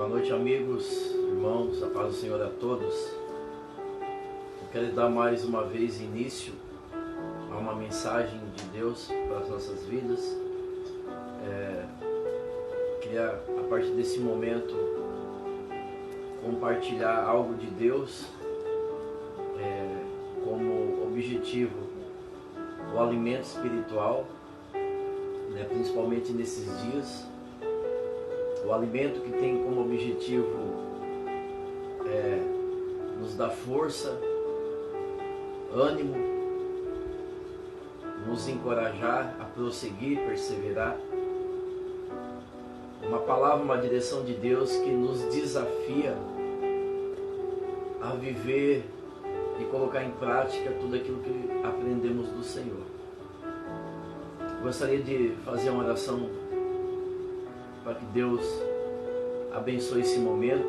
Boa noite, amigos, irmãos, a paz do Senhor a todos. Eu quero dar mais uma vez início a uma mensagem de Deus para as nossas vidas. Queria, a partir desse momento, compartilhar algo de Deus como objetivo, o alimento espiritual, principalmente nesses dias. O alimento que tem como objetivo nos dar força, ânimo, nos encorajar a prosseguir, perseverar. Uma palavra, uma direção de Deus que nos desafia a viver e colocar em prática tudo aquilo que aprendemos do Senhor. Gostaria de fazer uma oração para que Deus abençoe esse momento,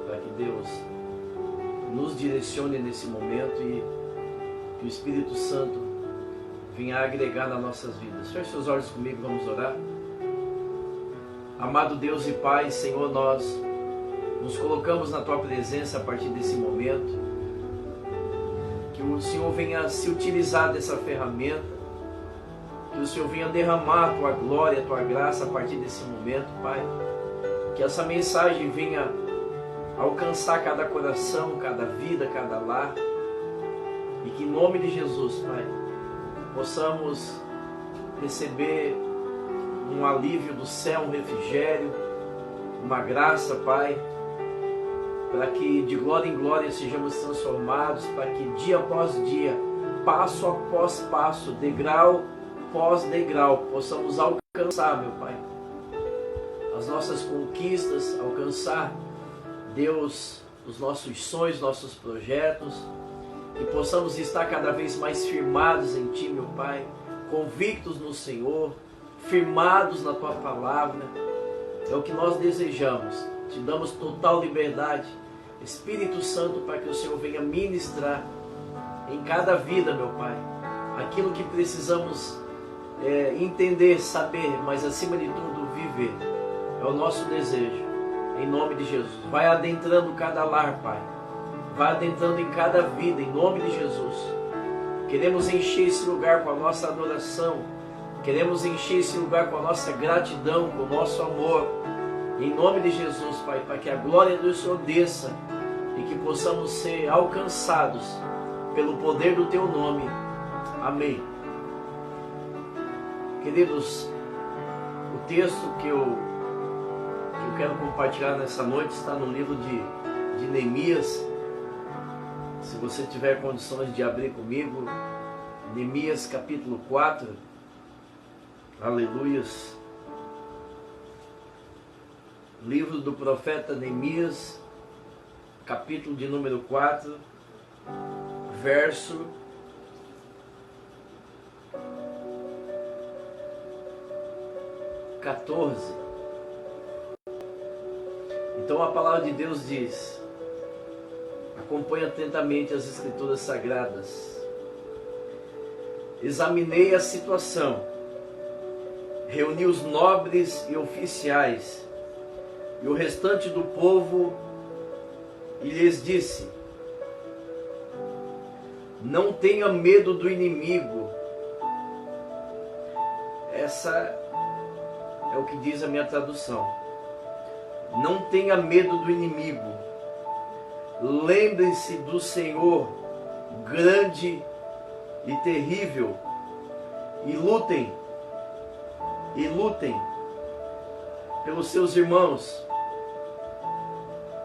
para que Deus nos direcione nesse momento e que o Espírito Santo venha agregar nas nossas vidas. Feche seus olhos comigo, vamos orar. Amado Deus e Pai, Senhor, nós nos colocamos na Tua presença a partir desse momento. Que o Senhor venha se utilizar dessa ferramenta, que o Senhor venha derramar a Tua glória, a Tua graça a partir desse momento, Pai. Que essa mensagem venha alcançar cada coração, cada vida, cada lar. E que em nome de Jesus, Pai, possamos receber um alívio do céu, um refrigério, uma graça, Pai, para que de glória em glória sejamos transformados, para que dia após dia, passo após passo, degrau após degrau, possamos alcançar, meu Pai, as nossas conquistas, alcançar, Deus, os nossos sonhos, nossos projetos, e possamos estar cada vez mais firmados em Ti, meu Pai, convictos no Senhor, firmados na Tua palavra. É o que nós desejamos. Te damos total liberdade, Espírito Santo, para que o Senhor venha ministrar em cada vida, meu Pai, aquilo que precisamos entender, saber, mas acima de tudo viver. É o nosso desejo, em nome de Jesus. Vai adentrando cada lar, Pai, vai adentrando em cada vida, em nome de Jesus. Queremos encher esse lugar com a nossa adoração, queremos encher esse lugar com a nossa gratidão, com o nosso amor, em nome de Jesus, Pai, para que a glória do Senhor desça e que possamos ser alcançados pelo poder do Teu nome. Amém. Queridos, o texto que eu quero compartilhar nessa noite está no livro de Neemias. Se você tiver condições de abrir comigo, Neemias capítulo 4, aleluias. Livro do profeta Neemias, capítulo de número 4, verso 14. Então a palavra de Deus diz: acompanhe atentamente as Escrituras Sagradas. Examinei a situação, reuni os nobres e oficiais e o restante do povo e lhes disse: não tenha medo do inimigo. Essa é o que diz a minha tradução. Não tenha medo do inimigo. Lembrem-se do Senhor grande e terrível e lutem pelos seus irmãos,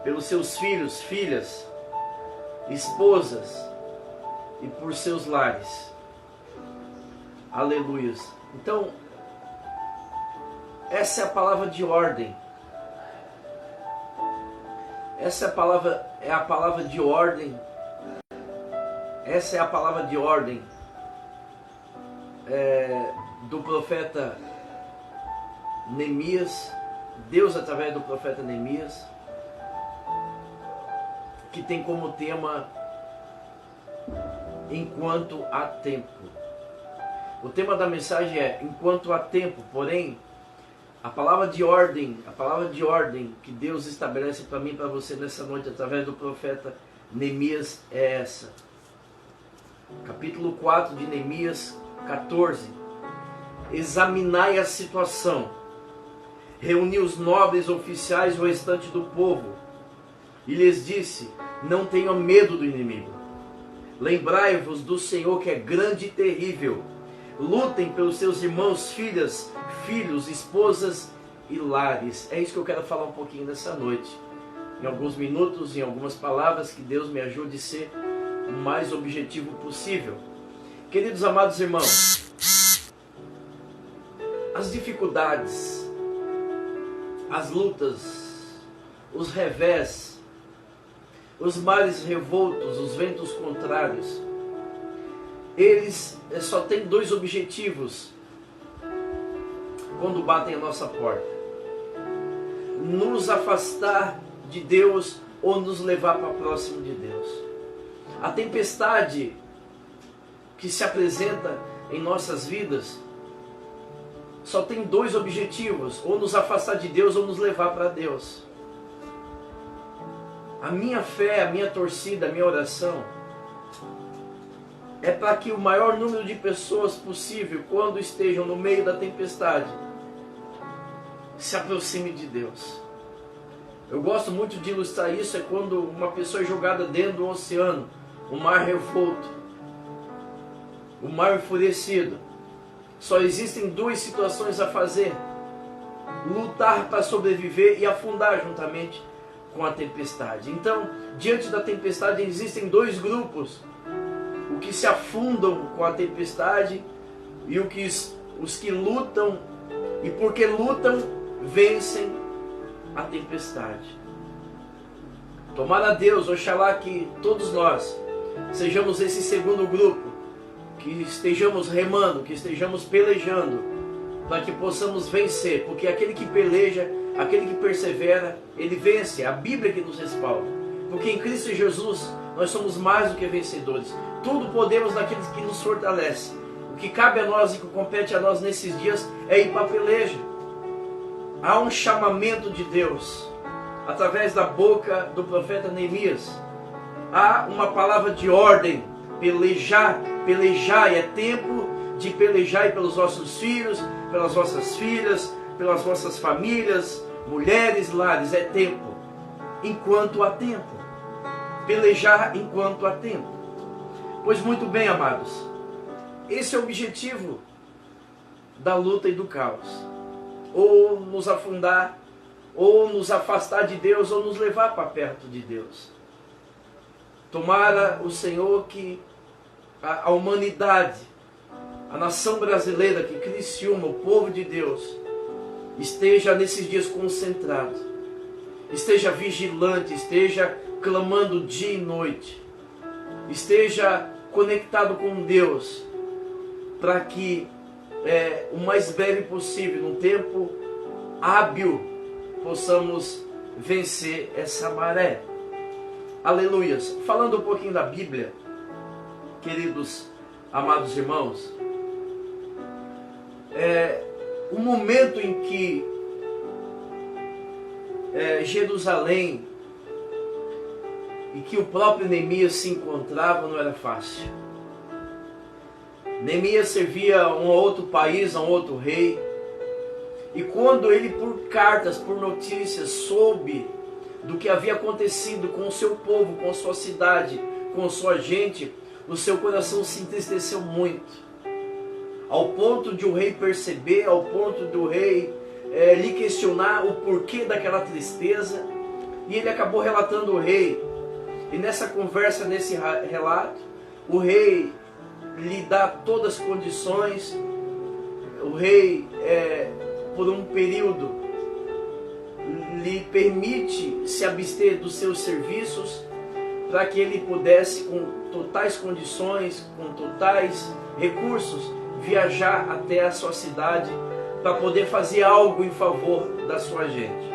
pelos seus filhos, filhas, esposas e por seus lares. Aleluias. Então, essa é a palavra de ordem. Essa é a palavra de ordem. Essa é a palavra de ordem do profeta Neemias, Deus através do profeta Neemias, que tem como tema enquanto há tempo. O tema da mensagem é enquanto há tempo, porém A palavra de ordem que Deus estabelece para mim e para você nessa noite, através do profeta Neemias, é essa. Capítulo 4 de Neemias 14. Examinai a situação, reuni os nobres oficiais e o restante do povo, e lhes disse: não tenham medo do inimigo. Lembrai-vos do Senhor, que é grande e terrível. Lutem pelos seus irmãos, filhas, filhos, esposas e lares. É isso que eu quero falar um pouquinho nessa noite. Em alguns minutos, em algumas palavras, que Deus me ajude a ser o mais objetivo possível. Queridos amados irmãos, as dificuldades, as lutas, os revés, os mares revoltos, os ventos contrários, eles só têm dois objetivos quando batem a nossa porta: nos afastar de Deus ou nos levar para próximo de Deus. A tempestade que se apresenta em nossas vidas só tem dois objetivos: ou nos afastar de Deus ou nos levar para Deus. A minha fé, a minha torcida, a minha oração é para que o maior número de pessoas possível, quando estejam no meio da tempestade, se aproxime de Deus. Eu gosto muito de ilustrar isso, é quando uma pessoa é jogada dentro do oceano, o mar revolto, o mar enfurecido. Só existem duas situações a fazer: lutar para sobreviver e afundar juntamente com a tempestade. Então, diante da tempestade existem dois grupos: os que se afundam com a tempestade e os que lutam, e porque lutam, vencem a tempestade. Tomara a Deus, oxalá, que todos nós sejamos esse segundo grupo, que estejamos remando, que estejamos pelejando, para que possamos vencer, porque aquele que peleja, aquele que persevera, ele vence. É a Bíblia que nos respalda, porque em Cristo Jesus nós somos mais do que vencedores. Tudo podemos naqueles que nos fortalece. O que cabe a nós e que compete a nós nesses dias é ir para a peleja. Há um chamamento de Deus através da boca do profeta Neemias. Há uma palavra de ordem: pelejar, pelejai. É tempo de pelejar pelos vossos filhos, pelas vossas filhas, pelas vossas famílias, mulheres, lares. É tempo, enquanto há tempo. Pelejar enquanto há tempo. Pois muito bem, amados, esse é o objetivo da luta e do caos: ou nos afundar, ou nos afastar de Deus, ou nos levar para perto de Deus. Tomara o Senhor que a humanidade, a nação brasileira, que Criciúma, o povo de Deus, esteja nesses dias concentrado, esteja vigilante, esteja clamando dia e noite, esteja conectado com Deus, para que o mais breve possível, num tempo hábil, possamos vencer essa maré. Aleluias. Falando um pouquinho da Bíblia, queridos amados irmãos, o momento em que Jerusalém e que o próprio Neemias se encontrava não era fácil. Neemias servia a um outro país, a um outro rei, e quando ele, por cartas, por notícias, soube do que havia acontecido com o seu povo, com a sua cidade, com a sua gente, o seu coração se entristeceu muito, ao ponto de o rei perceber, ao ponto do rei lhe questionar o porquê daquela tristeza, e ele acabou relatando ao rei. E nessa conversa, nesse relato, o rei lhe dá todas as condições. O rei, por um período, lhe permite se abster dos seus serviços, para que ele pudesse, com totais condições, com totais recursos, viajar até a sua cidade, para poder fazer algo em favor da sua gente.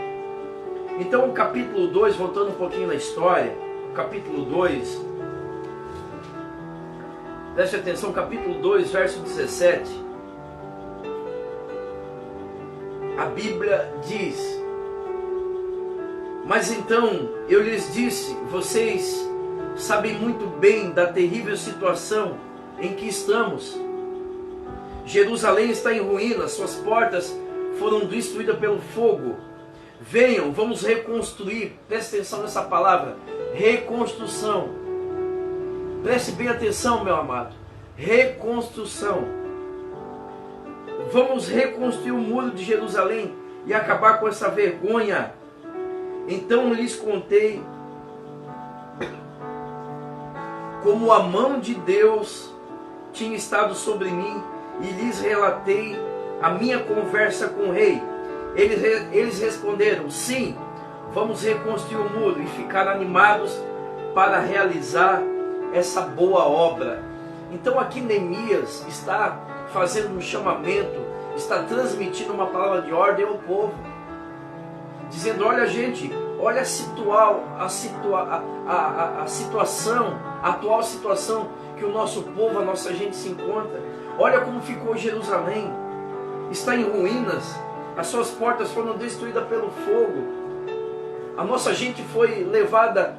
Então o capítulo 2, voltando um pouquinho na história, capítulo 2, preste atenção, capítulo 2, verso 17. a Bíblia diz: mas então eu lhes disse, vocês sabem muito bem da terrível situação em que estamos. Jerusalém está em ruínas, suas portas foram destruídas pelo fogo. Venham, vamos reconstruir. Preste atenção nessa palavra, reconstrução. Preste bem atenção, meu amado. Reconstrução. Vamos reconstruir o muro de Jerusalém e acabar com essa vergonha. Então lhes contei como a mão de Deus tinha estado sobre mim e lhes relatei a minha conversa com o rei. Eles responderam: sim, vamos reconstruir o muro, e ficaram animados para realizar essa boa obra. Então aqui Neemias está fazendo um chamamento, está transmitindo uma palavra de ordem ao povo, dizendo: olha, gente, olha a atual situação que o nosso povo, a nossa gente se encontra. Olha como ficou Jerusalém, está em ruínas, as suas portas foram destruídas pelo fogo, a nossa gente foi levada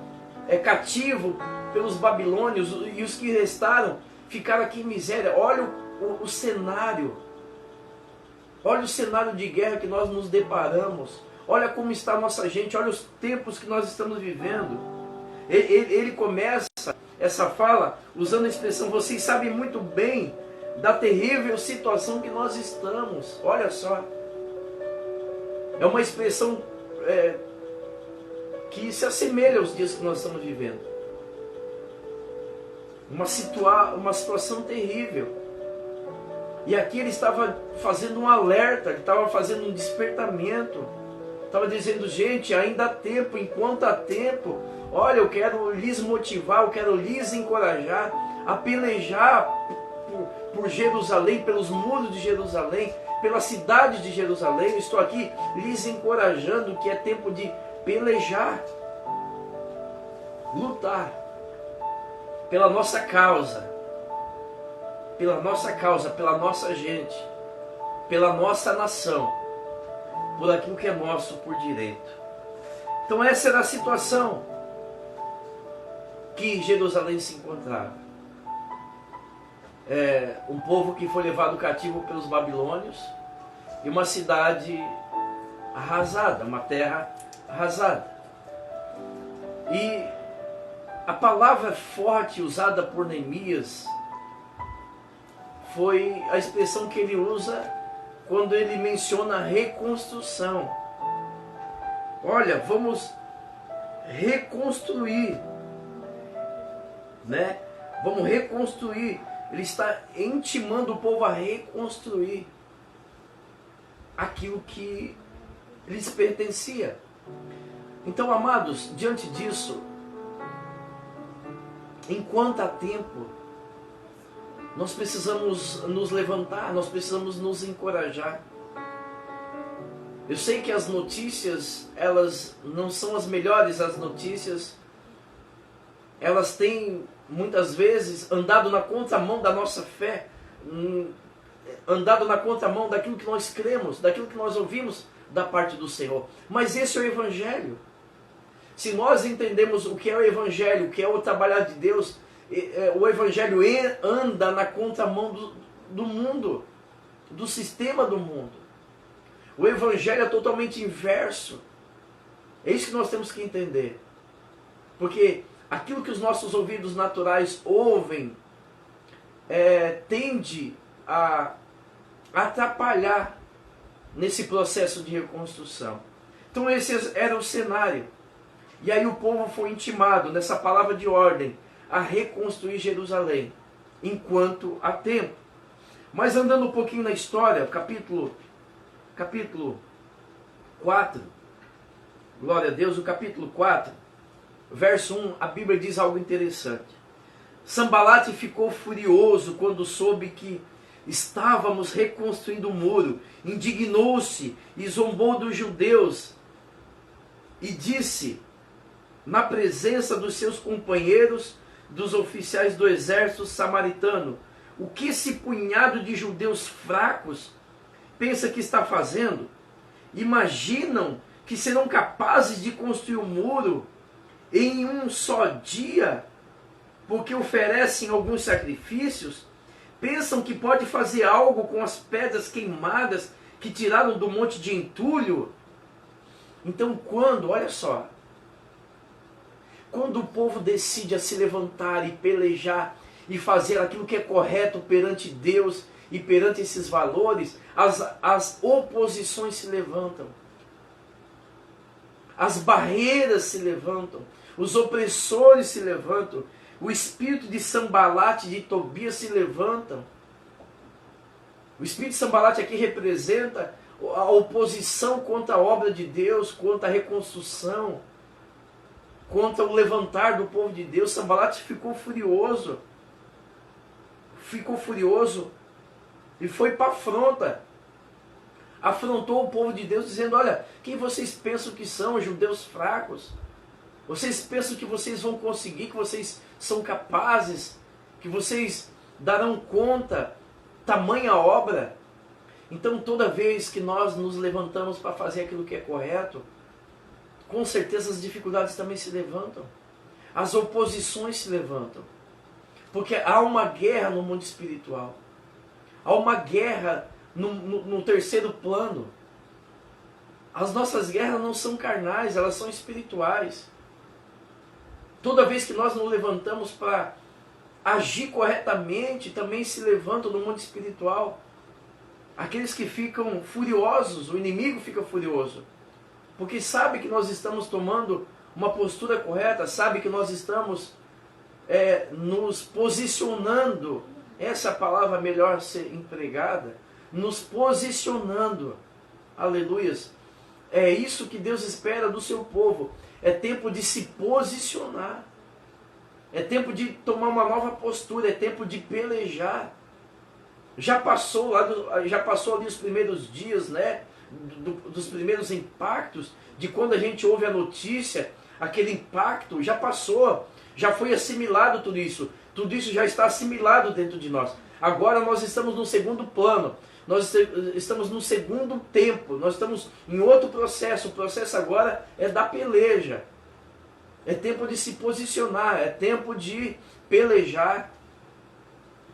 cativo pelos babilônios, e os que restaram ficaram aqui em miséria. Olha o cenário, olha o cenário de guerra que nós nos deparamos, olha como está a nossa gente, olha os tempos que nós estamos vivendo. Ele começa essa fala usando a expressão: vocês sabem muito bem da terrível situação que nós estamos. Olha só, é uma expressão que se assemelha aos dias que nós estamos vivendo. Uma situação terrível. E aqui ele estava fazendo um alerta, ele estava fazendo um despertamento, estava dizendo: gente, ainda há tempo, enquanto há tempo, olha, eu quero lhes motivar, eu quero lhes encorajar a pelejar por Jerusalém, pelos muros de Jerusalém, pela cidade de Jerusalém. Eu estou aqui lhes encorajando que é tempo de pelejar, lutar pela nossa causa, pela nossa gente, pela nossa nação, por aquilo que é nosso por direito. Então essa era a situação que Jerusalém se encontrava. Um povo que foi levado cativo pelos babilônios e uma cidade arrasada, uma terra arrasada. E a palavra forte usada por Neemias foi a expressão que ele usa quando ele menciona reconstrução. Olha, vamos reconstruir, né? Vamos reconstruir. Ele está intimando o povo a reconstruir aquilo que lhes pertencia. Então, amados, diante disso, enquanto há tempo, nós precisamos nos levantar, nós precisamos nos encorajar. Eu sei que as notícias, elas não são as melhores, as notícias, elas têm muitas vezes andado na contramão da nossa fé, andado na contramão daquilo que nós cremos, daquilo que nós ouvimos da parte do Senhor. Mas esse é o Evangelho. Se nós entendemos o que é o Evangelho, o que é o trabalhar de Deus, o Evangelho anda na contramão do mundo, do sistema do mundo. O Evangelho é totalmente inverso. É isso que nós temos que entender. Porque aquilo que os nossos ouvidos naturais ouvem tende a atrapalhar nesse processo de reconstrução. Então esse era o cenário. E aí o povo foi intimado nessa palavra de ordem a reconstruir Jerusalém, enquanto há tempo. Mas andando um pouquinho na história, capítulo 4, glória a Deus, o capítulo 4, verso 1, a Bíblia diz algo interessante. Sanbalate ficou furioso quando soube que estávamos reconstruindo o muro, indignou-se e zombou dos judeus e disse, na presença dos seus companheiros, dos oficiais do exército samaritano: o que esse punhado de judeus fracos pensa que está fazendo? imaginam que serão capazes de construir um muro em um só dia, porque oferecem alguns sacrifícios, pensam que pode fazer algo com as pedras queimadas que tiraram do monte de entulho. Então olha só, quando o povo decide a se levantar e pelejar e fazer aquilo que é correto perante Deus e perante esses valores, as oposições se levantam. As barreiras se levantam, os opressores se levantam, o espírito de Sambalate e de Tobias se levantam. O espírito de Sambalate aqui representa a oposição contra a obra de Deus, contra a reconstrução, contra o levantar do povo de Deus. Sambalate ficou furioso e foi para a afronta. Afrontou o povo de Deus dizendo: olha, quem vocês pensam que são? Judeus fracos? Vocês pensam que vocês vão conseguir, que vocês são capazes, que vocês darão conta, tamanha obra? Então toda vez que nós nos levantamos para fazer aquilo que é correto, com certeza as dificuldades também se levantam, as oposições se levantam, porque há uma guerra no mundo espiritual, há uma guerra no terceiro plano. As nossas guerras não são carnais, elas são espirituais. Toda vez que nós nos levantamos para agir corretamente, também se levantam no mundo espiritual aqueles que ficam furiosos, o inimigo fica furioso, porque sabe que nós estamos tomando uma postura correta, sabe que nós estamos nos posicionando, essa palavra melhor ser empregada, nos posicionando, aleluias. É isso que Deus espera do seu povo. É tempo de se posicionar, é tempo de tomar uma nova postura, é tempo de pelejar. Já passou ali os primeiros dias, né, dos primeiros impactos, de quando a gente ouve a notícia, aquele impacto já passou, já foi assimilado tudo isso já está assimilado dentro de nós. Agora nós estamos no segundo plano, nós estamos no segundo tempo, nós estamos em outro processo. O processo agora é da peleja, é tempo de se posicionar, é tempo de pelejar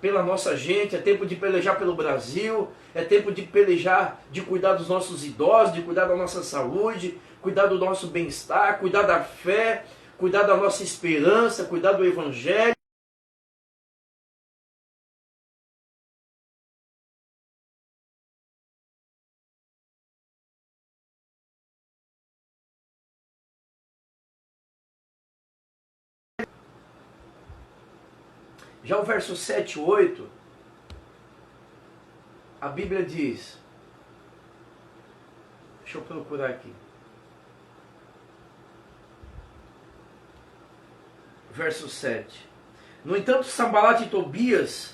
pela nossa gente, é tempo de pelejar pelo Brasil, é tempo de pelejar, de cuidar dos nossos idosos, de cuidar da nossa saúde, cuidar do nosso bem-estar, cuidar da fé, cuidar da nossa esperança, cuidar do Evangelho. Já o verso 7 e 8, a Bíblia diz, deixa eu procurar aqui, verso 7, no entanto Sambalate e Tobias,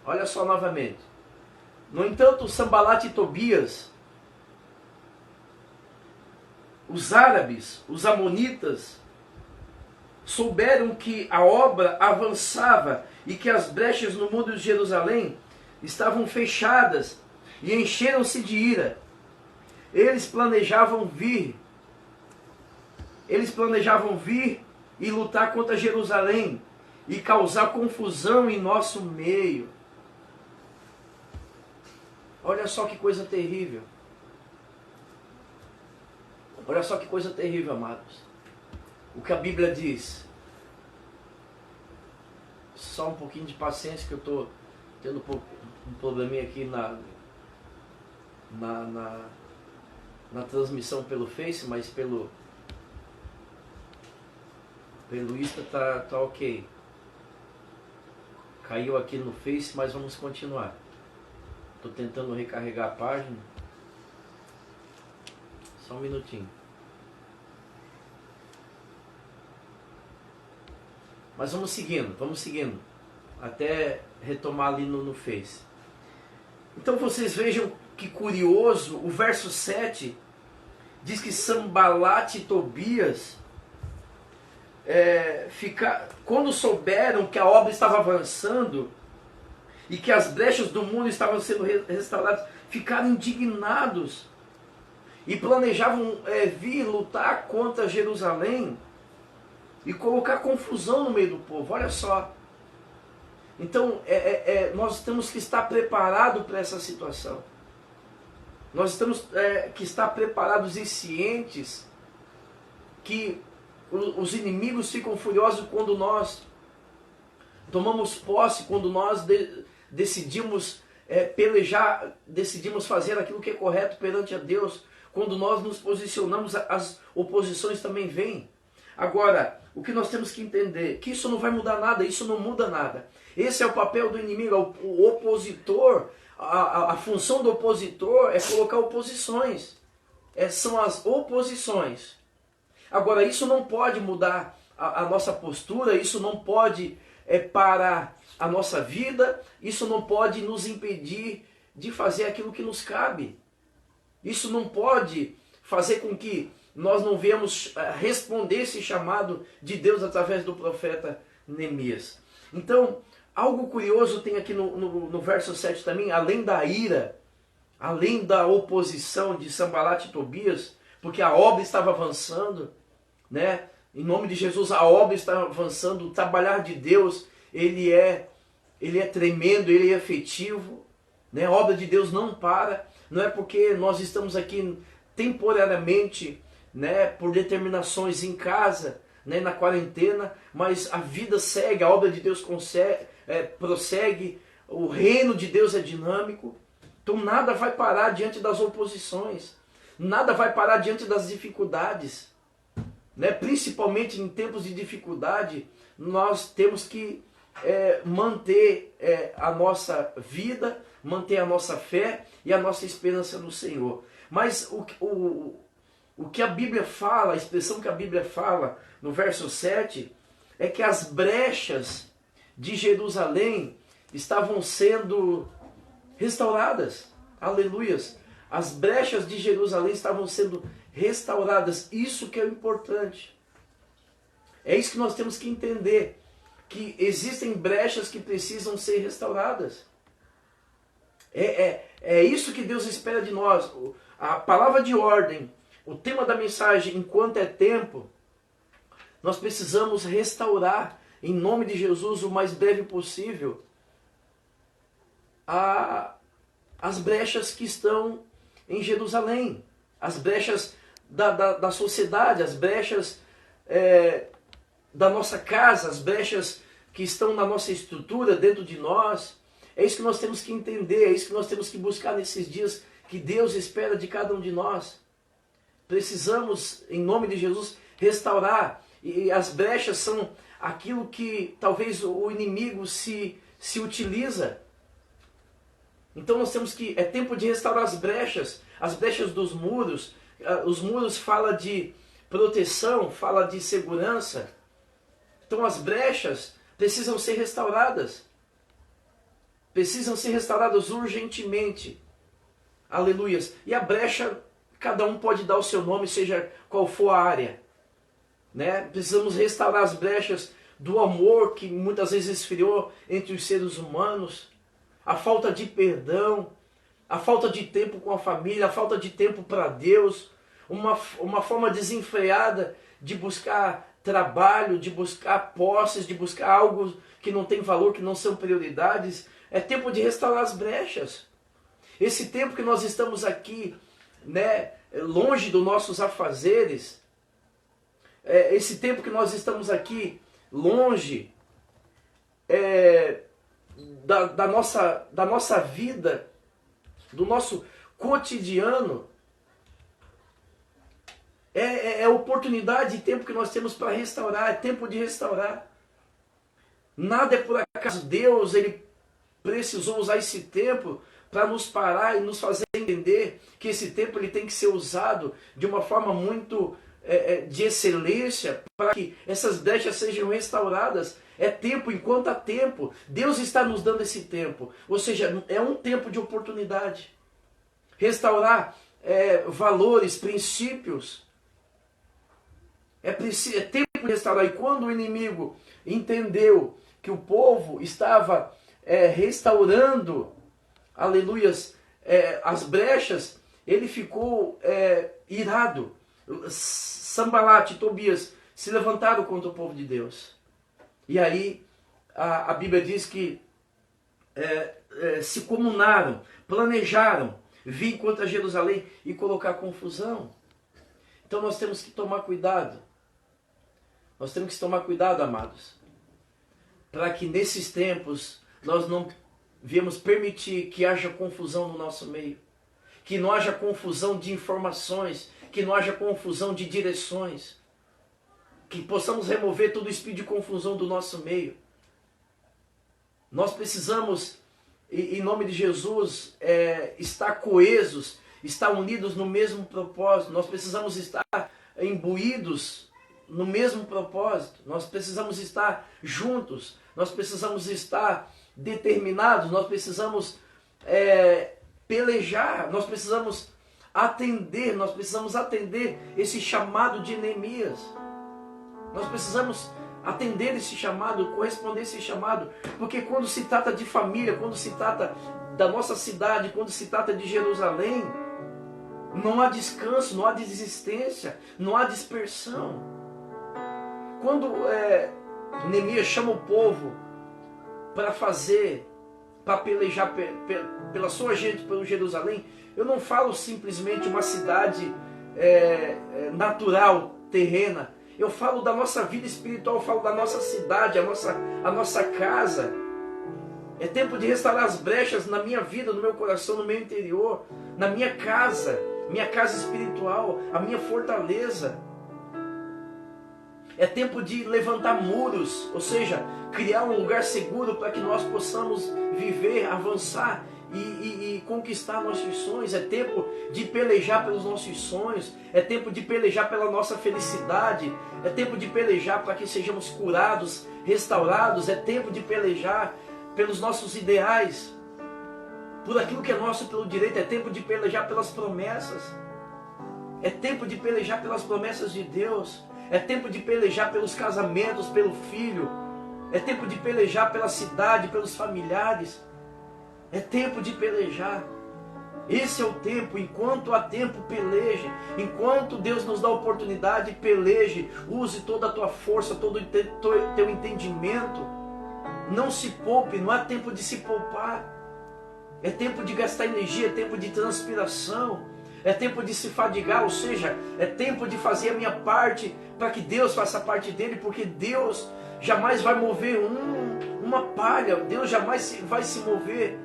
olha só novamente, no entanto Sambalate e Tobias, os árabes, os amonitas, souberam que a obra avançava e que as brechas no muro de Jerusalém estavam fechadas e encheram-se de ira. Eles planejavam vir e lutar contra Jerusalém e causar confusão em nosso meio. Olha só que coisa terrível. Olha só que coisa terrível, amados. O que a Bíblia diz. Só um pouquinho de paciência que eu estou tendo um probleminha aqui na transmissão pelo Face, mas pelo Insta tá ok. Caiu aqui no Face, mas vamos continuar. Estou tentando recarregar a página. Só um minutinho. Mas vamos seguindo, até retomar ali no Face. Então vocês vejam que curioso, o verso 7 diz que Sambalate e Tobias, quando souberam que a obra estava avançando e que as brechas do mundo estavam sendo restauradas, ficaram indignados e planejavam vir lutar contra Jerusalém e colocar confusão no meio do povo. Olha só. Então, nós temos que estar preparados para essa situação. Nós temos que estar preparados e cientes que os inimigos ficam furiosos quando nós tomamos posse, quando nós decidimos pelejar, decidimos fazer aquilo que é correto perante a Deus. Quando nós nos posicionamos, as oposições também vêm. Agora, o que nós temos que entender? Que isso não vai mudar nada, isso não muda nada. Esse é o papel do inimigo, o opositor. A função do opositor é colocar oposições. São as oposições. Agora, isso não pode mudar a nossa postura, isso não pode parar a nossa vida, isso não pode nos impedir de fazer aquilo que nos cabe. Isso não pode fazer com que nós não venhamos responder esse chamado de Deus através do profeta Neemias. Então, algo curioso tem aqui no verso 7 também, além da ira, além da oposição de Sanbalat e Tobias, porque a obra estava avançando, né? Em nome de Jesus, a obra está avançando, o trabalhar de Deus, ele é tremendo, ele é efetivo, né? A obra de Deus não para, não é porque nós estamos aqui temporariamente, né, por determinações em casa, né, na quarentena, mas a vida segue, a obra de Deus prossegue, o reino de Deus é dinâmico, então nada vai parar diante das oposições, nada vai parar diante das dificuldades, né? Principalmente em tempos de dificuldade, nós temos que manter a nossa vida, manter a nossa fé e a nossa esperança no Senhor. Mas o que a Bíblia fala, a expressão que a Bíblia fala no verso 7, é que as brechas de Jerusalém estavam sendo restauradas. Aleluias! As brechas de Jerusalém estavam sendo restauradas. Isso que é o importante. É isso que nós temos que entender. Que existem brechas que precisam ser restauradas. É isso que Deus espera de nós. A palavra de ordem, o tema da mensagem, enquanto é tempo, nós precisamos restaurar, em nome de Jesus, o mais breve possível, as brechas que estão em Jerusalém, as brechas da sociedade, as brechas da nossa casa, as brechas que estão na nossa estrutura, dentro de nós. É isso que nós temos que entender, é isso que nós temos que buscar nesses dias que Deus espera de cada um de nós. Precisamos, em nome de Jesus, restaurar. E as brechas são aquilo que talvez o inimigo se utiliza. Então nós temos que, é tempo de restaurar as brechas dos muros. Os muros falam de proteção, fala de segurança. Então as brechas precisam ser restauradas. Precisam ser restauradas urgentemente. Aleluias. E a brecha, cada um pode dar o seu nome, seja qual for a área. Né? Precisamos restaurar as brechas do amor que muitas vezes esfriou entre os seres humanos. A falta de perdão, a falta de tempo com a família, a falta de tempo para Deus, uma forma desenfreada de buscar trabalho, de buscar posses, de buscar algo que não tem valor, que não são prioridades. É tempo de restaurar as brechas. Esse tempo que nós estamos aqui, né, longe dos nossos afazeres, esse tempo que nós estamos aqui longe da nossa vida, do nosso cotidiano, é oportunidade e tempo que nós temos para restaurar, é tempo de restaurar. Nada é por acaso. Deus, Ele precisou usar esse tempo para nos parar e nos fazer entender que esse tempo ele tem que ser usado de uma forma muito de excelência para que essas brechas sejam restauradas. É tempo enquanto há tempo. Deus está nos dando esse tempo. Ou seja, é um tempo de oportunidade. Restaurar valores, princípios. É tempo de restaurar. E quando o inimigo entendeu que o povo estava restaurando, aleluias, as brechas, ele ficou irado. Sambalat e Tobias se levantaram contra o povo de Deus. E aí a Bíblia diz que se comunaram, planejaram vir contra Jerusalém e colocar confusão. Então nós temos que tomar cuidado. Nós temos que tomar cuidado, amados, para que nesses tempos nós não viemos permitir que haja confusão no nosso meio. Que não haja confusão de informações, que não haja confusão de direções. Que possamos remover todo o espírito de confusão do nosso meio. Nós precisamos, em nome de Jesus, estar coesos, estar unidos no mesmo propósito. Nós precisamos estar imbuídos no mesmo propósito. Nós precisamos estar juntos. Nós precisamos estar determinados. Nós precisamos pelejar. Nós precisamos atender esse chamado de Neemias. Nós precisamos atender esse chamado, corresponder a esse chamado, porque quando se trata de família, quando se trata da nossa cidade, quando se trata de Jerusalém, não há descanso, não há desistência, não há dispersão. Quando Neemias chama o povo para pelejar pela sua gente, pelo Jerusalém, eu não falo simplesmente uma cidade natural, terrena. Eu falo da nossa vida espiritual, eu falo da nossa cidade, a nossa casa. É tempo de restaurar as brechas na minha vida, no meu coração, no meu interior, na minha casa espiritual, a minha fortaleza. É tempo de levantar muros, ou seja, criar um lugar seguro para que nós possamos viver, avançar e conquistar nossos sonhos. É tempo de pelejar pelos nossos sonhos. É tempo de pelejar pela nossa felicidade. É tempo de pelejar para que sejamos curados, restaurados. É tempo de pelejar pelos nossos ideais, por aquilo que é nosso pelo direito. É tempo de pelejar pelas promessas. É tempo de pelejar pelas promessas de Deus. É tempo de pelejar pelos casamentos, pelo filho. É tempo de pelejar pela cidade, pelos familiares. É tempo de pelejar. Esse é o tempo. Enquanto há tempo, peleje. Enquanto Deus nos dá a oportunidade, peleje. Use toda a tua força, todo o teu entendimento. Não se poupe, não há tempo de se poupar. É tempo de gastar energia, é tempo de transpiração. É tempo de se fadigar, ou seja, é tempo de fazer a minha parte para que Deus faça a parte dele, porque Deus jamais vai mover uma palha. Deus jamais vai se mover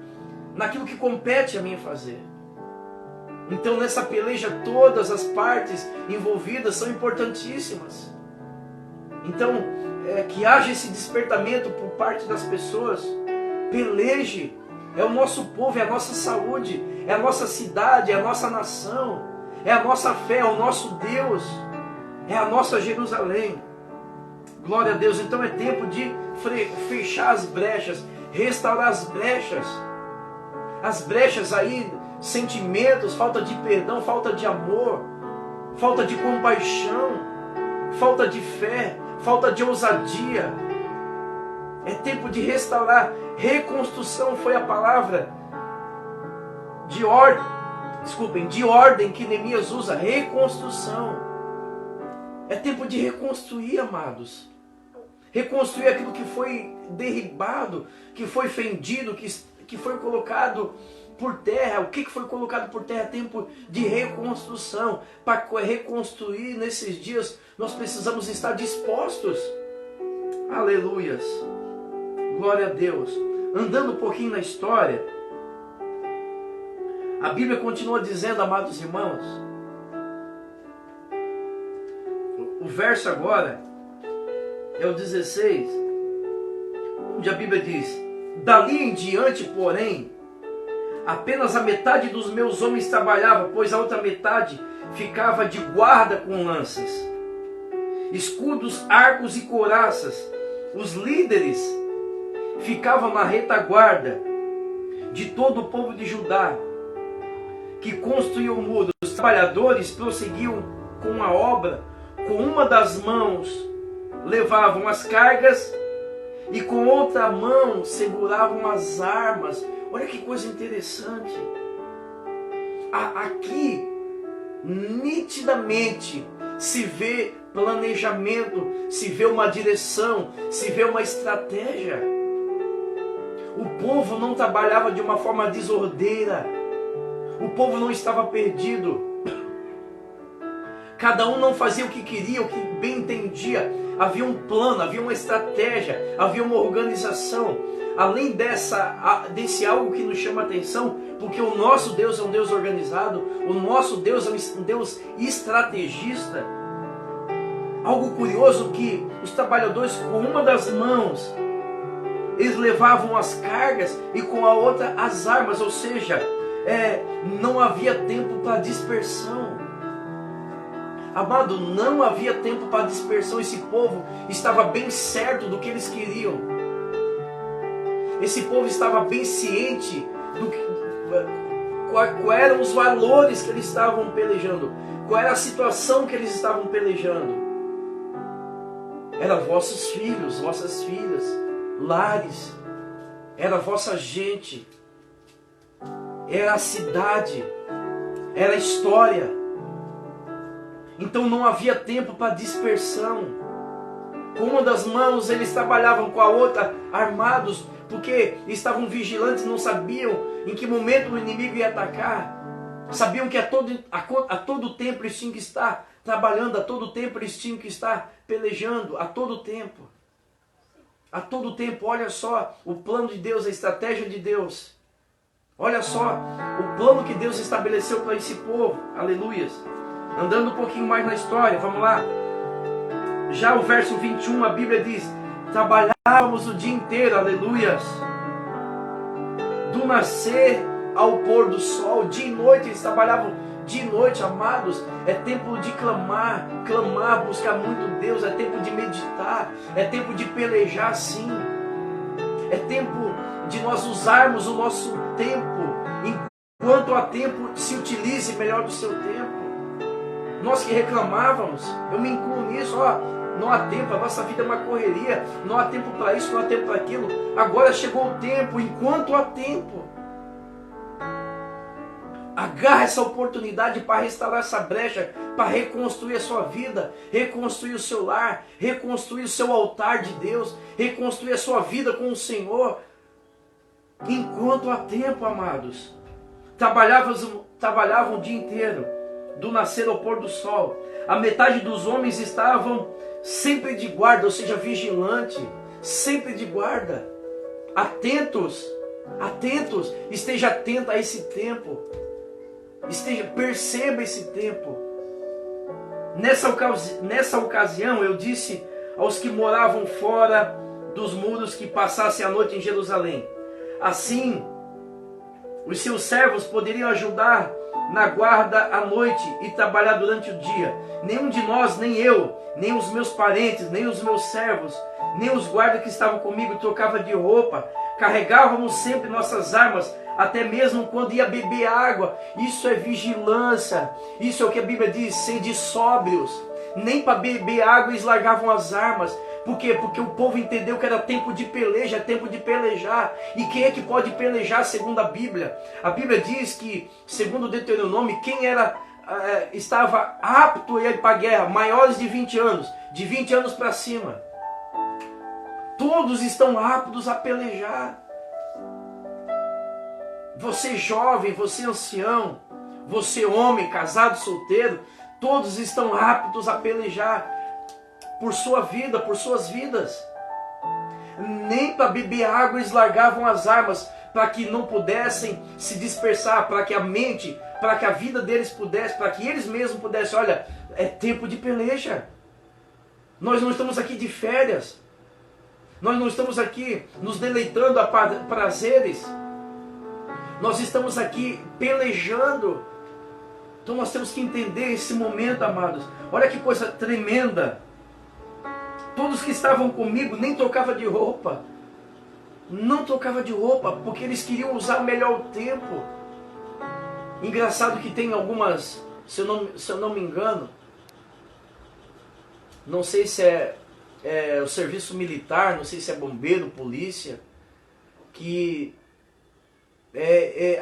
naquilo que compete a mim fazer. Então nessa peleja todas as partes envolvidas são importantíssimas. Então que haja esse despertamento por parte das pessoas. Peleje. É o nosso povo, é a nossa saúde, é a nossa cidade, é a nossa nação, é a nossa fé, é o nosso Deus, é a nossa Jerusalém. Glória a Deus. Então é tempo de fechar as brechas, restaurar as brechas. As brechas aí, sentimentos, falta de perdão, falta de amor, falta de compaixão, falta de fé, falta de ousadia. É tempo de restaurar. Reconstrução foi a palavra de ordem que Neemias usa. Reconstrução. É tempo de reconstruir, amados. Reconstruir aquilo que foi derribado, que foi fendido, que foi colocado por terra. O que foi colocado por terra? É tempo de reconstrução. Para reconstruir nesses dias, nós precisamos estar dispostos. Aleluias. Glória a Deus. Andando um pouquinho na história, a Bíblia continua dizendo, amados irmãos, o verso agora é o 16, onde a Bíblia diz: dali em diante, porém, apenas a metade dos meus homens trabalhava, pois a outra metade ficava de guarda com lanças, escudos, arcos e couraças. Os líderes ficavam na retaguarda de todo o povo de Judá, que construiu o muro. Os trabalhadores prosseguiam com a obra, com uma das mãos levavam as cargas e com outra mão seguravam as armas. Olha que coisa interessante. Aqui nitidamente se vê planejamento, se vê uma direção, se vê uma estratégia. O povo não trabalhava de uma forma desordeira. O povo não estava perdido. Cada um não fazia o que queria, o que bem entendia. Havia um plano, havia uma estratégia, havia uma organização. Além desse algo que nos chama a atenção, porque o nosso Deus é um Deus organizado, o nosso Deus é um Deus estrategista. Algo curioso que os trabalhadores com uma das mãos, eles levavam as cargas e com a outra as armas, ou seja, não havia tempo para dispersão. Amado, não havia tempo para dispersão. Esse povo estava bem certo do que eles queriam. Esse povo estava bem ciente do quais eram os valores que eles estavam pelejando, qual era a situação que eles estavam pelejando. Era vossos filhos, vossas filhas, lares, era a vossa gente, era a cidade, era a história. Então não havia tempo para dispersão. Com uma das mãos eles trabalhavam, com a outra armados, porque estavam vigilantes, não sabiam em que momento o inimigo ia atacar. Sabiam que a todo tempo eles tinham que estar trabalhando, a todo tempo eles tinham que estar pelejando, a todo tempo. A todo tempo, olha só o plano de Deus, a estratégia de Deus. Olha só o plano que Deus estabeleceu para esse povo. Aleluias. Andando um pouquinho mais na história, vamos lá. Já o verso 21, a Bíblia diz: trabalhávamos o dia inteiro, aleluias, do nascer ao pôr do sol, dia e noite. Eles trabalhavam dia e noite, amados. É tempo de clamar, buscar muito Deus. É tempo de meditar, é tempo de pelejar, sim. É tempo de nós usarmos o nosso tempo. Enquanto há tempo, se utilize melhor do seu tempo. Nós que reclamávamos, eu me incluo nisso, não há tempo, a nossa vida é uma correria, não há tempo para isso, não há tempo para aquilo. Agora chegou o tempo, enquanto há tempo. Agarra essa oportunidade para restaurar essa brecha, para reconstruir a sua vida, reconstruir o seu lar, reconstruir o seu altar de Deus, reconstruir a sua vida com o Senhor. Enquanto há tempo, amados. Trabalhavam o dia inteiro, do nascer ao pôr do sol. A metade dos homens estavam sempre de guarda, ou seja, vigilante, sempre de guarda, atentos, esteja atento a esse tempo, perceba esse tempo. Nessa ocasião eu disse aos que moravam fora dos muros que passassem a noite em Jerusalém. Assim, os seus servos poderiam ajudar na guarda à noite e trabalhar durante o dia. Nenhum de nós, nem eu, nem os meus parentes, nem os meus servos, nem os guardas que estavam comigo trocava de roupa. Carregávamos sempre nossas armas, até mesmo quando ia beber água. Isso é vigilância. Isso é o que a Bíblia diz, sede sóbrios. Nem para beber água eles largavam as armas. Por quê? Porque o povo entendeu que era tempo de peleja, é tempo de pelejar. E quem é que pode pelejar segundo a Bíblia? A Bíblia diz que, segundo o Deuteronômio, quem estava apto a ir para a guerra, maiores de 20 anos, de 20 anos para cima. Todos estão aptos a pelejar. Você jovem, você ancião, você homem, casado, solteiro, todos estão aptos a pelejar por sua vida, por suas vidas. Nem para beber água eles largavam as armas, para que não pudessem se dispersar, para que a mente, para que a vida deles pudesse, para que eles mesmos pudessem. Olha, é tempo de peleja. Nós não estamos aqui de férias. Nós não estamos aqui nos deleitando a prazeres. Nós estamos aqui pelejando. Então nós temos que entender esse momento, amados. Olha que coisa tremenda. Todos que estavam comigo nem trocavam de roupa. Não trocava de roupa, porque eles queriam usar melhor o tempo. Engraçado que tem algumas, se eu não me engano, não sei se é o serviço militar, não sei se é bombeiro, polícia, que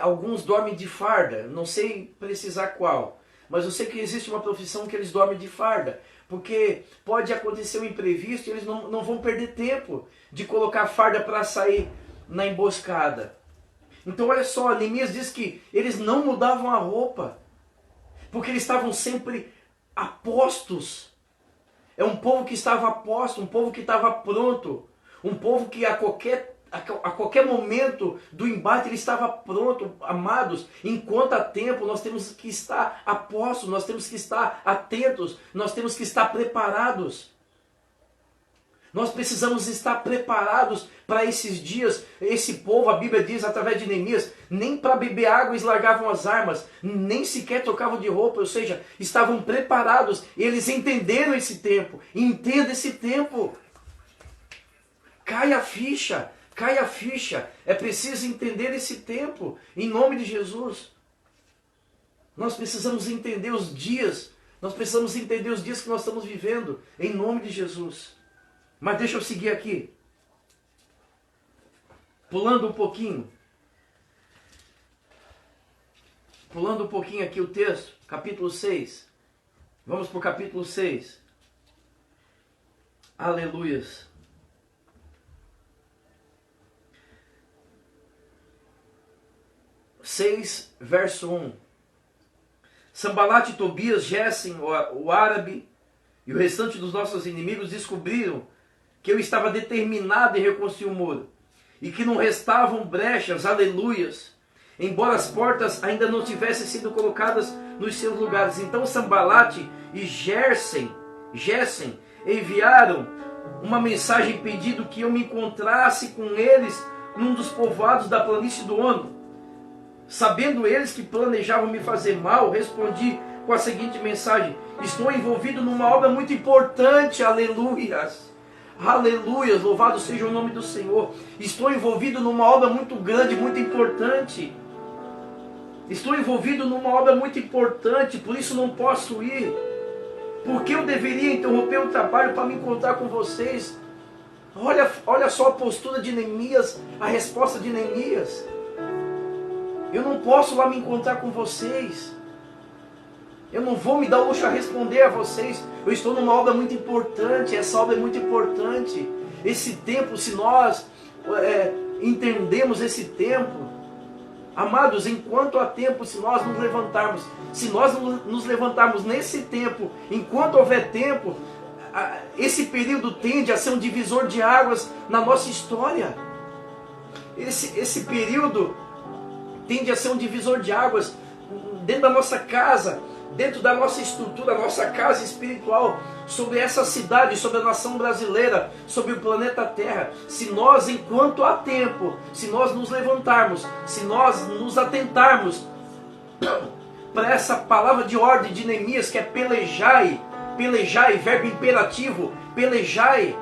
alguns dormem de farda, não sei precisar qual, mas eu sei que existe uma profissão que eles dormem de farda, porque pode acontecer um imprevisto e eles não vão perder tempo de colocar a farda para sair na emboscada. Então olha só, Neemias diz que eles não mudavam a roupa, porque eles estavam sempre apostos. É um povo que estava aposto, um povo que estava pronto, um povo que a qualquer momento do embate ele estava pronto. Amados, enquanto há tempo nós temos que estar apostos, nós temos que estar atentos, nós temos que estar preparados. Nós precisamos estar preparados para esses dias. Esse povo, a Bíblia diz através de Neemias, nem para beber água eles largavam as armas, nem sequer trocavam de roupa, ou seja, estavam preparados. Eles entenderam esse tempo. Entenda esse tempo. Cai a ficha. Cai a ficha. É preciso entender esse tempo. Em nome de Jesus. Nós precisamos entender os dias. Nós precisamos entender os dias que nós estamos vivendo. Em nome de Jesus. Mas deixa eu seguir aqui. Pulando um pouquinho. Pulando um pouquinho aqui o texto. Capítulo 6. Vamos para o capítulo 6. Aleluias. 6, verso 1. Sambalat, Tobias, Gesem, o árabe e o restante dos nossos inimigos descobriram que eu estava determinado em reconstruir o muro e que não restavam brechas, aleluias, embora as portas ainda não tivessem sido colocadas nos seus lugares. Então Sambalat e Gesem enviaram uma mensagem pedindo que eu me encontrasse com eles num dos povoados da planície do Ono. Sabendo eles que planejavam me fazer mal, respondi com a seguinte mensagem: estou envolvido numa obra muito importante, aleluias. Aleluias, louvado seja o nome do Senhor. Estou envolvido numa obra muito grande, muito importante. Estou envolvido numa obra muito importante, por isso não posso ir. Por que eu deveria interromper o trabalho para me encontrar com vocês? Olha só a postura de Neemias, a resposta de Neemias. Eu não posso lá me encontrar com vocês. Eu não vou me dar o luxo a responder a vocês. Eu estou numa obra muito importante. Essa obra é muito importante. Esse tempo, se nós entendemos esse tempo, amados, enquanto há tempo, se nós nos levantarmos nesse tempo, enquanto houver tempo, esse período tende a ser um divisor de águas na nossa história. Esse período tende a ser um divisor de águas dentro da nossa casa, dentro da nossa estrutura, nossa casa espiritual, sobre essa cidade, sobre a nação brasileira, sobre o planeta Terra. Se nós, enquanto há tempo, se nós nos levantarmos, se nós nos atentarmos para essa palavra de ordem de Neemias, que é pelejai, verbo imperativo, pelejai,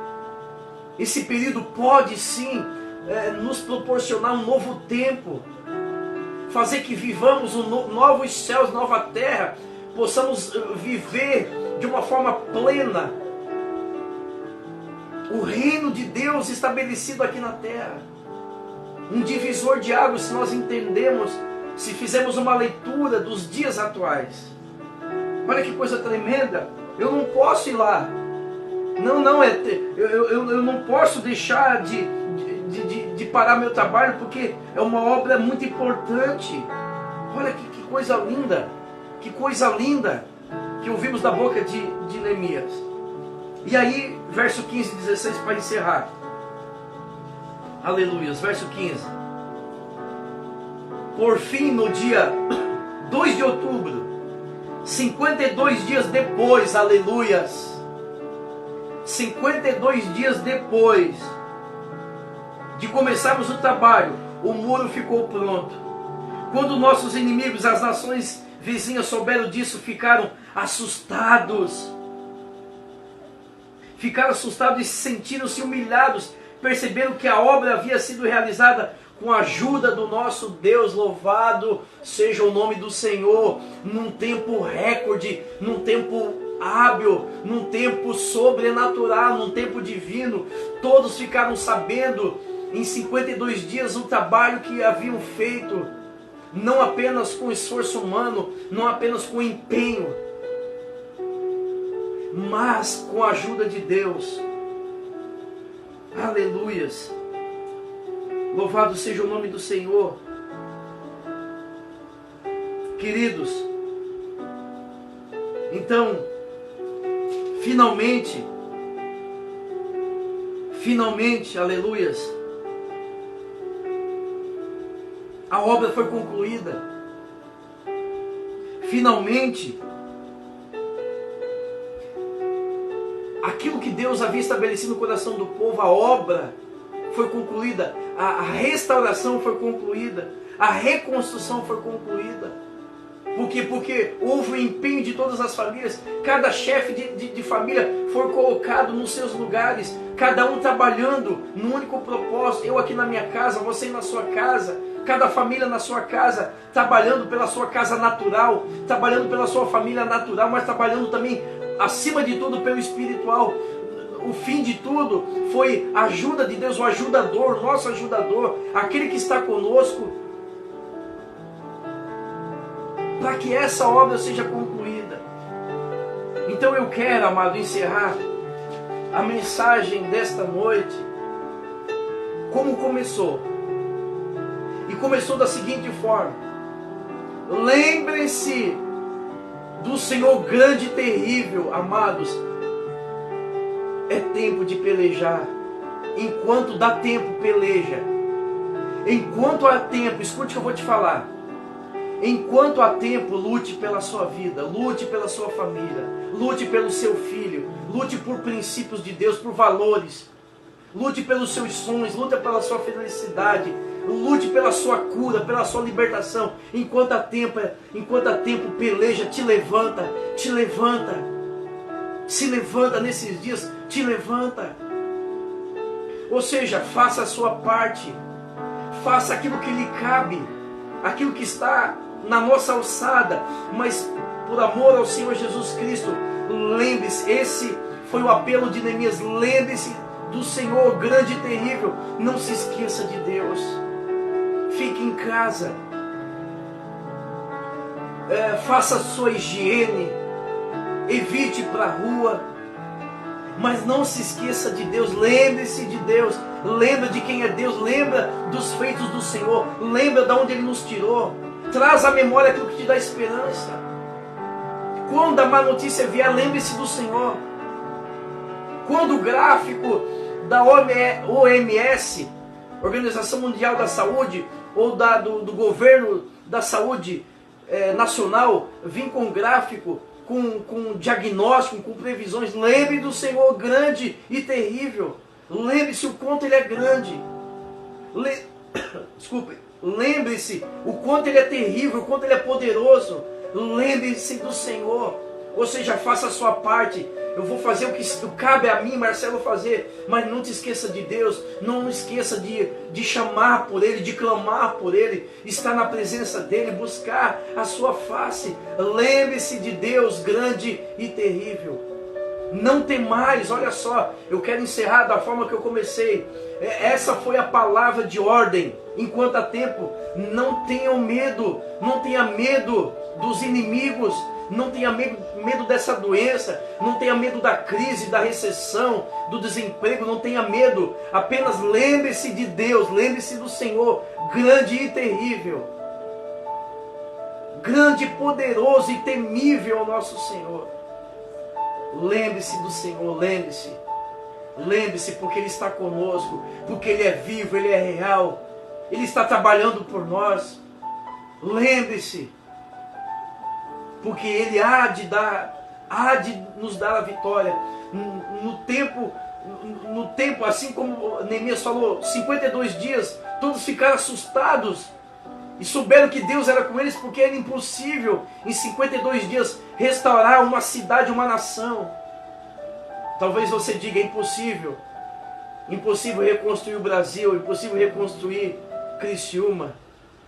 esse período pode sim nos proporcionar um novo tempo, fazer que vivamos novos céus, nova terra, possamos viver de uma forma plena o reino de Deus estabelecido aqui na terra. Um divisor de águas, se nós entendemos, se fizermos uma leitura dos dias atuais. Olha que coisa tremenda. Eu não posso ir lá. Eu não posso deixar de parar meu trabalho, porque é uma obra muito importante. Olha que coisa linda. Que coisa linda que ouvimos da boca de Neemias. E aí, verso 15 e 16 para encerrar. Aleluias, verso 15. Por fim, no dia 2 de outubro, 52 dias depois, aleluias, 52 dias depois de começarmos o trabalho, o muro ficou pronto. Quando nossos inimigos, as nações vizinhas, souberam disso, ficaram assustados. Ficaram assustados e sentiram-se humilhados. Perceberam que a obra havia sido realizada com a ajuda do nosso Deus. Louvado seja o nome do Senhor. Num tempo recorde, num tempo hábil, num tempo sobrenatural, num tempo divino. Todos ficaram sabendo em 52 dias o trabalho que haviam feito. não apenas com esforço humano, não apenas com empenho, mas com a ajuda de Deus. Aleluias! Louvado seja o nome do Senhor. Queridos, então, finalmente, aleluias, a obra foi concluída. Finalmente, aquilo que Deus havia estabelecido no coração do povo, a obra foi concluída, a restauração foi concluída, a reconstrução foi concluída. Por quê? Porque houve o empenho de todas as famílias, cada chefe de família foi colocado nos seus lugares, cada um trabalhando no único propósito, eu aqui na minha casa, você na sua casa, cada família na sua casa, trabalhando pela sua casa natural, trabalhando pela sua família natural, mas trabalhando também, acima de tudo, pelo espiritual. O fim de tudo foi a ajuda de Deus, o ajudador, nosso ajudador, aquele que está conosco, para que essa obra seja concluída. Então eu quero, amado, encerrar a mensagem desta noite como começou. E começou da seguinte forma: lembrem-se do Senhor grande e terrível, amados. É tempo de pelejar. Enquanto dá tempo, peleja. Enquanto há tempo, escute o que eu vou te falar. Enquanto há tempo, lute pela sua vida, lute pela sua família, lute pelo seu filho, lute por princípios de Deus, por valores, lute pelos seus sonhos, lute pela sua felicidade, lute pela sua cura, pela sua libertação. Enquanto há tempo, peleja, te levanta, se levanta nesses dias, te levanta. Ou seja, faça a sua parte, faça aquilo que lhe cabe, aquilo que está na nossa alçada, mas por amor ao Senhor Jesus Cristo, lembre-se, esse foi o apelo de Neemias, lembre-se do Senhor grande e terrível, não se esqueça de Deus, fique em casa, faça a sua higiene, evite ir para a rua, mas não se esqueça de Deus, lembre-se de Deus, lembra de quem é Deus, lembra dos feitos do Senhor, lembra de onde Ele nos tirou, traz à memória aquilo que te dá esperança. Quando a má notícia vier, lembre-se do Senhor. Quando o gráfico da OMS, Organização Mundial da Saúde, ou do governo da saúde nacional, vir com gráfico, com diagnóstico, com previsões, lembre do Senhor grande e terrível. Lembre-se o quanto Ele é grande. Lembre-se o quanto Ele é terrível, o quanto Ele é poderoso. Lembre-se do Senhor. Ou seja, faça a sua parte. Eu vou fazer o que cabe a mim, Marcelo, fazer. Mas não te esqueça de Deus. Não esqueça de chamar por Ele, de clamar por Ele, estar na presença dEle, buscar a sua face. Lembre-se de Deus grande e terrível. Não temais, olha só, eu quero encerrar da forma que eu comecei. Essa foi a palavra de ordem. Enquanto há tempo, não tenham medo, não tenha medo dos inimigos, não tenha medo dessa doença, não tenha medo da crise, da recessão, do desemprego, não tenha medo. Apenas lembre-se de Deus, lembre-se do Senhor, grande e terrível. Grande, poderoso e temível é o nosso Senhor. Lembre-se do Senhor, lembre-se. Lembre-se porque Ele está conosco, porque Ele é vivo, Ele é real. Ele está trabalhando por nós. Lembre-se, porque Ele há de nos dar a vitória. No tempo, assim como Neemias falou, 52 dias, todos ficaram assustados e souberam que Deus era com eles, porque era impossível em 52 dias restaurar uma cidade, uma nação. Talvez você diga, é impossível. Impossível reconstruir o Brasil, impossível reconstruir Criciúma.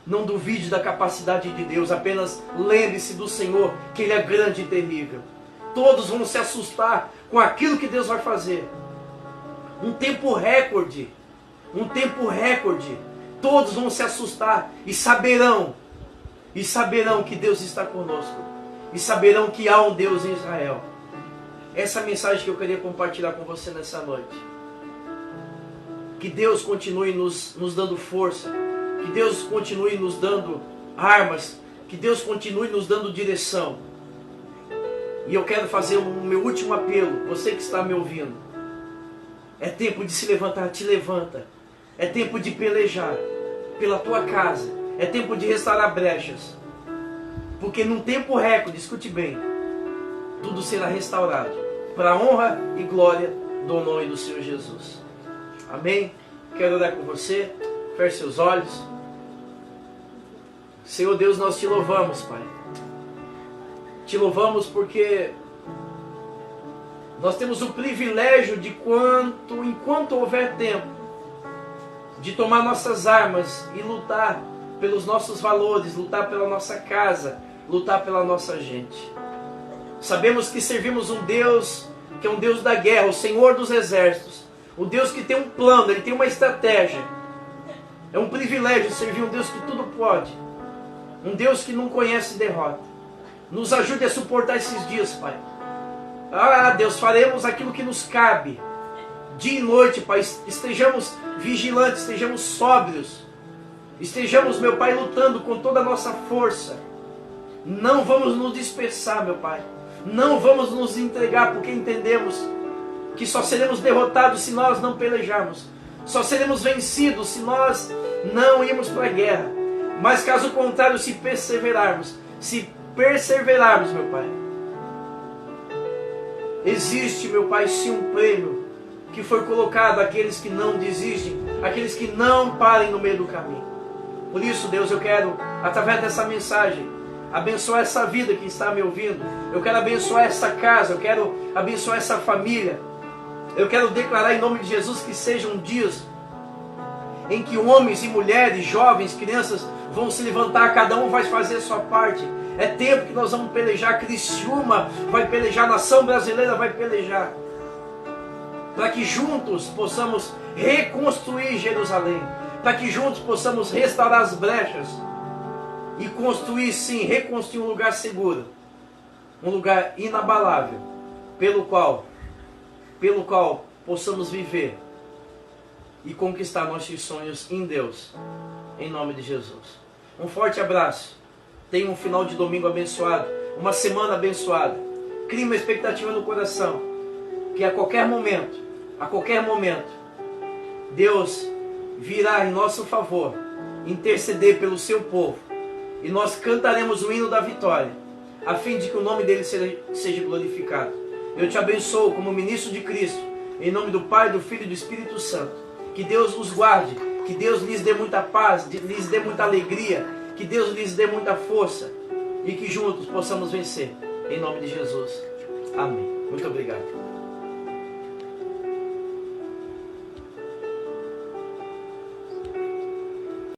Não duvide da capacidade de Deus, apenas lembre-se do Senhor, que Ele é grande e terrível. Todos vão se assustar com aquilo que Deus vai fazer. Um tempo recorde. Todos vão se assustar e saberão e saberão que Deus está conosco, e saberão que há um Deus em Israel. Essa é a mensagem que eu queria compartilhar com você nessa noite. Que Deus continue nos dando força, que Deus continue nos dando armas, que Deus continue nos dando direção. E eu quero fazer o meu último apelo, você que está me ouvindo. É tempo de se levantar, te levanta. É tempo de pelejar pela tua casa. É tempo de restaurar brechas. Porque num tempo recorde, escute bem, tudo será restaurado para a honra e glória do nome do Senhor Jesus. Amém? Quero orar com você. Feche seus olhos. Senhor Deus, nós te louvamos, Pai. Te louvamos porque nós temos o privilégio de enquanto houver tempo, de tomar nossas armas e lutar pelos nossos valores, lutar pela nossa casa, lutar pela nossa gente. Sabemos que servimos um Deus que é um Deus da guerra, o Senhor dos exércitos, o Deus que tem um plano, Ele tem uma estratégia. É um privilégio servir um Deus que tudo pode, um Deus que não conhece derrota. Nos ajude a suportar esses dias, Pai. Ah, Deus, faremos aquilo que nos cabe, dia e noite, Pai. Estejamos vigilantes, estejamos sóbrios, estejamos, meu Pai, lutando com toda a nossa força. Não vamos nos dispersar, meu Pai. Não vamos nos entregar, porque entendemos que só seremos derrotados se nós não pelejarmos. Só seremos vencidos se nós não irmos para a guerra. Mas caso contrário, se perseverarmos, meu Pai, existe, meu Pai, sim, um prêmio que foi colocado àqueles que não desistem, àqueles que não parem no meio do caminho. Por isso, Deus, eu quero, através dessa mensagem, abençoar essa vida que está me ouvindo. Eu quero abençoar essa casa, eu quero abençoar essa família. Eu quero declarar em nome de Jesus que sejam dias em que homens e mulheres, jovens, crianças vão se levantar, cada um vai fazer a sua parte. É tempo que nós vamos pelejar. Criciúma vai pelejar, a nação brasileira vai pelejar, para que juntos possamos reconstruir Jerusalém, para que juntos possamos restaurar as brechas e construir, sim, reconstruir um lugar seguro, um lugar inabalável, pelo qual possamos viver e conquistar nossos sonhos em Deus, em nome de Jesus. Um forte abraço. Tenha um final de domingo abençoado, uma semana abençoada. Crie uma expectativa no coração, que a qualquer momento, Deus virá em nosso favor, interceder pelo seu povo, e nós cantaremos o hino da vitória, a fim de que o nome dele seja glorificado. Eu te abençoo como ministro de Cristo, em nome do Pai, do Filho e do Espírito Santo. Que Deus os guarde, que Deus lhes dê muita paz, lhes dê muita alegria, que Deus lhes dê muita força, e que juntos possamos vencer, em nome de Jesus. Amém. Muito obrigado.